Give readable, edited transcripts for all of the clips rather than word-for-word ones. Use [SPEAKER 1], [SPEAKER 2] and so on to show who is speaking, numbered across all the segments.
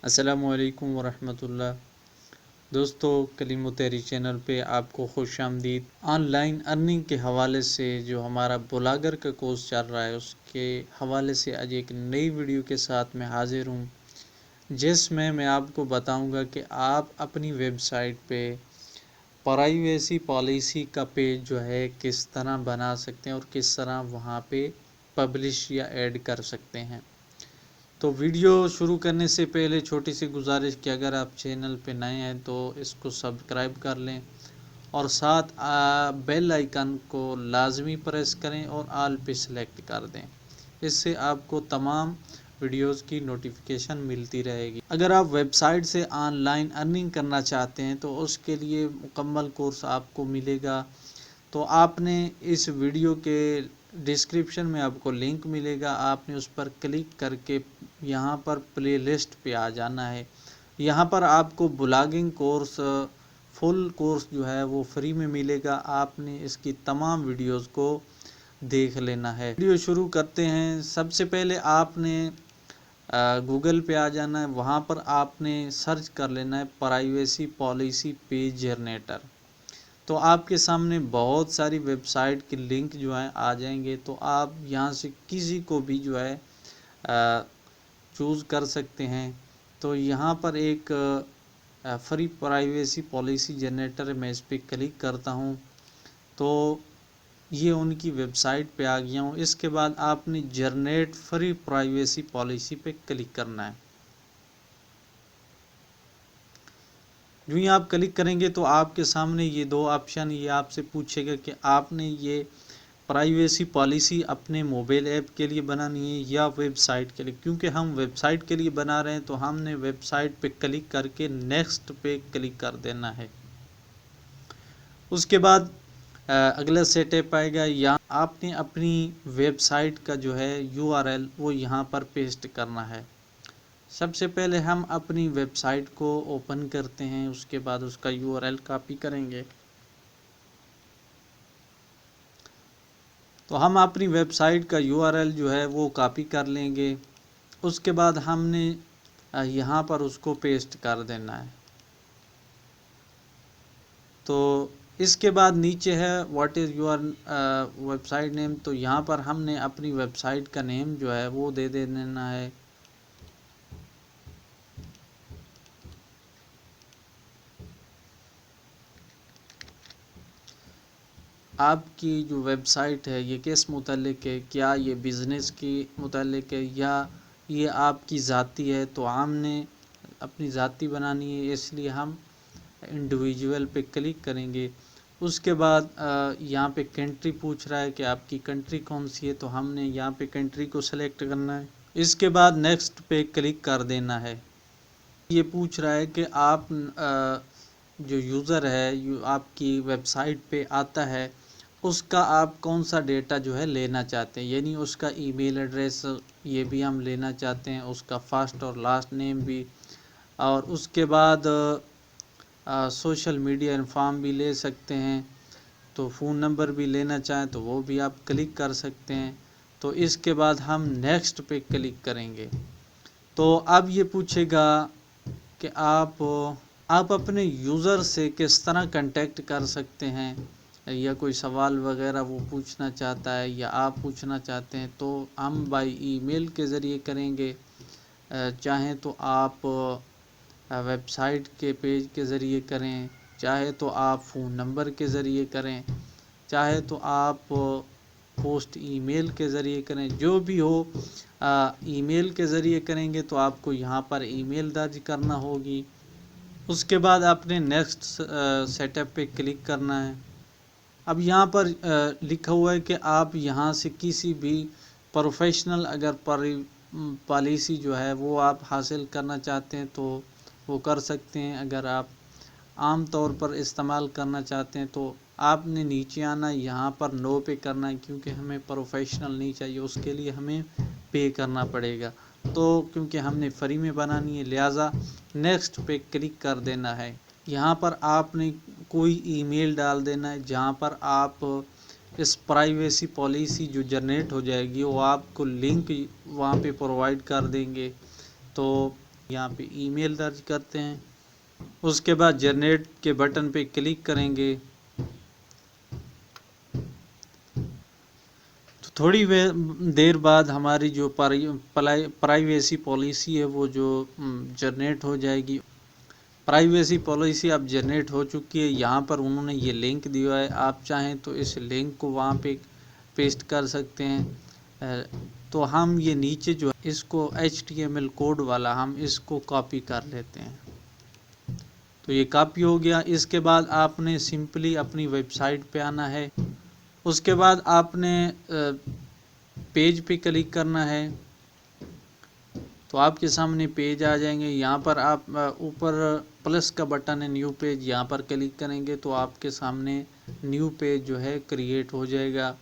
[SPEAKER 1] السلام علیکم ورحمۃ اللہ۔ دوستو، کلیم و تحری چینل پہ آپ کو خوش آمدید۔ آن لائن ارننگ کے حوالے سے جو ہمارا بلاگر کا کورس چل رہا ہے اس کے حوالے سے آج ایک نئی ویڈیو کے ساتھ میں حاضر ہوں، جس میں آپ کو بتاؤں گا کہ آپ اپنی ویب سائٹ پہ پرائیویسی پالیسی کا پیج جو ہے کس طرح بنا سکتے ہیں اور کس طرح وہاں پہ پبلش یا ایڈ کر سکتے ہیں۔ تو ویڈیو شروع کرنے سے پہلے چھوٹی سی گزارش کہ اگر آپ چینل پہ نئے ہیں تو اس کو سبسکرائب کر لیں اور ساتھ بیل آئیکن کو لازمی پریس کریں اور آل پہ سلیکٹ کر دیں۔ اس سے آپ کو تمام ویڈیوز کی نوٹیفیکیشن ملتی رہے گی۔ اگر آپ ویب سائٹ سے آن لائن ارننگ کرنا چاہتے ہیں تو اس کے لیے مکمل کورس آپ کو ملے گا۔ تو آپ نے اس ویڈیو کے ڈسکرپشن میں آپ کو لنک ملے گا، آپ نے اس پر کلک کر کے یہاں پر پلے لسٹ پہ آ جانا ہے۔ یہاں پر آپ کو بلاگنگ کورس فل کورس جو ہے وہ فری میں ملے گا، آپ نے اس کی تمام ویڈیوز کو دیکھ لینا ہے۔ ویڈیو شروع کرتے ہیں۔ سب سے پہلے آپ نے گوگل پہ آ جانا ہے، وہاں پر آپ نے سرچ کر لینا ہے پرائیویسی پالیسی پیج جنریٹر۔ تو آپ کے سامنے بہت ساری ویب سائٹ کے لنک جو ہیں آ جائیں گے، تو آپ یہاں سے کسی کو بھی جو ہے چوز کر سکتے ہیں۔ تو یہاں پر ایک فری پرائیویسی پالیسی جنریٹر، میں اس پہ کلک کرتا ہوں تو یہ ان کی ویب سائٹ پہ آ گیا ہوں۔ اس کے بعد آپ نے جنریٹ فری پرائیویسی پالیسی پہ کلک کرنا ہے۔ جو ہی آپ کلک کریں گے تو آپ کے سامنے یہ دو آپشن یہ آپ سے پوچھے گا کہ آپ نے یہ پرائیویسی پالیسی اپنے موبائل ایپ کے لیے بنانی ہے یا ویب سائٹ کے لیے۔ کیونکہ ہم ویب سائٹ کے لیے بنا رہے ہیں تو ہم نے ویب سائٹ پہ کلک کر کے نیکسٹ پہ کلک کر دینا ہے۔ اس کے بعد اگلا سیٹپ آئے گا، یا آپ نے اپنی ویب سائٹ کا جو ہے URL وہ یہاں پر پیسٹ کرنا ہے۔ سب سے پہلے ہم اپنی ویب سائٹ کو اوپن کرتے ہیں، اس کے بعد اس کا URL کاپی کریں گے۔ تو ہم اپنی ویب سائٹ کا URL جو ہے وہ کاپی کر لیں گے۔ اس کے بعد ہم نے یہاں پر اس کو پیسٹ کر دینا ہے۔ تو اس کے بعد نیچے ہے what is your website name, تو یہاں پر ہم نے اپنی ویب سائٹ کا نیم جو ہے وہ دے دینا ہے۔ آپ کی جو ویب سائٹ ہے یہ کس متعلق ہے، کیا یہ بزنس کی متعلق ہے یا یہ آپ کی ذاتی ہے؟ تو ہم نے اپنی ذاتی بنانی ہے، اس لیے ہم انڈیویجول پہ کلک کریں گے۔ اس کے بعد یہاں پہ کنٹری پوچھ رہا ہے کہ آپ کی کنٹری کون سی ہے، تو ہم نے یہاں پہ کنٹری کو سلیکٹ کرنا ہے۔ اس کے بعد نیکسٹ پہ کلک کر دینا ہے۔ یہ پوچھ رہا ہے کہ آپ جو یوزر ہے آپ کی ویب سائٹ پہ آتا ہے اس کا آپ کون سا ڈیٹا جو ہے لینا چاہتے ہیں، یعنی اس کا ای میل ایڈریس یہ بھی ہم لینا چاہتے ہیں، اس کا فرسٹ اور لاسٹ نیم بھی، اور اس کے بعد سوشل میڈیا انفارم بھی لے سکتے ہیں۔ تو فون نمبر بھی لینا چاہیں تو وہ بھی آپ کلک کر سکتے ہیں۔ تو اس کے بعد ہم نیکسٹ پہ کلک کریں گے۔ تو اب یہ پوچھے گا کہ آپ اپنے یوزر سے کس طرح کنٹیکٹ کر سکتے ہیں، یا کوئی سوال وغیرہ وہ پوچھنا چاہتا ہے یا آپ پوچھنا چاہتے ہیں، تو ہم بائی ای میل کے ذریعے کریں گے، چاہیں تو آپ ویب سائٹ کے پیج کے ذریعے کریں، چاہے تو آپ فون نمبر کے ذریعے کریں، چاہے تو آپ پوسٹ ای میل کے ذریعے کریں، جو بھی ہو ای میل کے ذریعے کریں گے تو آپ کو یہاں پر ای میل درج کرنا ہوگی۔ اس کے بعد آپ نے نیکسٹ سیٹ اپ پہ کلک کرنا ہے۔ اب یہاں پر لکھا ہوا ہے کہ آپ یہاں سے کسی بھی پروفیشنل اگر پالیسی جو ہے وہ آپ حاصل کرنا چاہتے ہیں تو وہ کر سکتے ہیں، اگر آپ عام طور پر استعمال کرنا چاہتے ہیں تو آپ نے نیچے آنا، یہاں پر نو پے کرنا ہے، کیونکہ ہمیں پروفیشنل نہیں چاہیے، اس کے لیے ہمیں پے کرنا پڑے گا۔ تو کیونکہ ہم نے فری میں بنانی ہے لہٰذا نیکسٹ پہ کلک کر دینا ہے۔ یہاں پر آپ نے کوئی ای میل ڈال دینا ہے جہاں پر آپ اس پرائیویسی پالیسی جو جنریٹ ہو جائے گی وہ آپ کو لنک وہاں پہ پرووائڈ کر دیں گے۔ تو یہاں پہ ای میل درج کرتے ہیں، اس کے بعد جنریٹ کے بٹن پہ کلک کریں گے تو تھوڑی دیر بعد ہماری جو پرائیویسی پالیسی ہے وہ جو جنریٹ ہو جائے گی۔ پرائیویسی پالیسی اب جنریٹ ہو چکی ہے، یہاں پر انہوں نے یہ لنک دیا ہے، آپ چاہیں تو اس لنک کو وہاں پہ پیسٹ کر سکتے ہیں۔ تو ہم یہ نیچے جو اس کو HTML کوڈ والا ہم اس کو کاپی کر لیتے ہیں، تو یہ کاپی ہو گیا۔ اس کے بعد آپ نے سمپلی اپنی ویب سائٹ پہ آنا ہے، اس کے بعد آپ نے پیج پہ کلک کرنا ہے تو آپ کے سامنے پیج آ جائیں گے۔ یہاں پر آپ اوپر پلس کا بٹن ہے، نیو پیج، یہاں پر کلک کریں گے تو آپ کے سامنے نیو پیج جو ہے کریٹ ہو جائے گا۔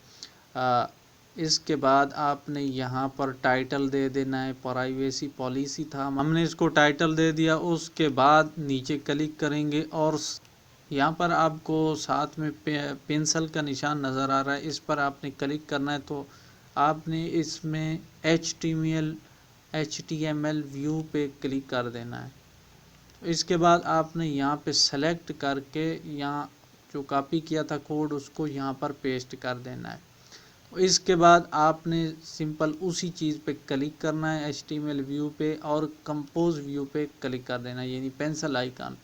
[SPEAKER 1] اس کے بعد آپ نے یہاں پر ٹائٹل دے دینا ہے، پرائیویسی پالیسی تھا، ہم نے اس کو ٹائٹل دے دیا۔ اس کے بعد نیچے کلک کریں گے اور یہاں پر آپ کو ساتھ میں پینسل کا نشان نظر آ رہا ہے، اس پر آپ نے کلک کرنا ہے تو آپ نے اس میں HTML ویو پہ کلک کر دینا ہے۔ اس کے بعد آپ نے یہاں پہ سلیکٹ کر کے یہاں جو کاپی کیا تھا کوڈ اس کو یہاں پر پیسٹ کر دینا ہے۔ اس کے بعد آپ نے سمپل اسی چیز پہ کلک کرنا ہے، HTML ویو پہ، اور کمپوز ویو پہ کلک کر دینا ہے، یعنی پینسل آئیکن۔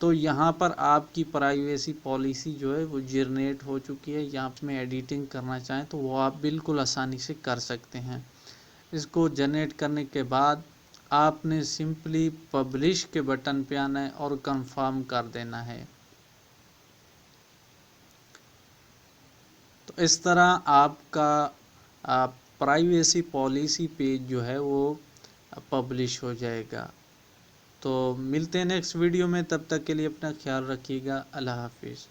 [SPEAKER 1] تو یہاں پر آپ کی پرائیویسی پالیسی جو ہے وہ جنریٹ ہو چکی ہے۔ یہاں میں ایڈیٹنگ کرنا چاہیں تو وہ آپ بالکل آسانی سے کر سکتے ہیں۔ اس کو جنریٹ کرنے کے بعد آپ نے سمپلی پبلش کے بٹن پہ آنا ہے اور کنفرم کر دینا ہے۔ تو اس طرح آپ کا پرائیویسی پالیسی پیج جو ہے وہ پبلش ہو جائے گا۔ تو ملتے ہیں نیکسٹ ویڈیو میں، تب تک کے لیے اپنا خیال رکھیے گا۔ اللہ حافظ۔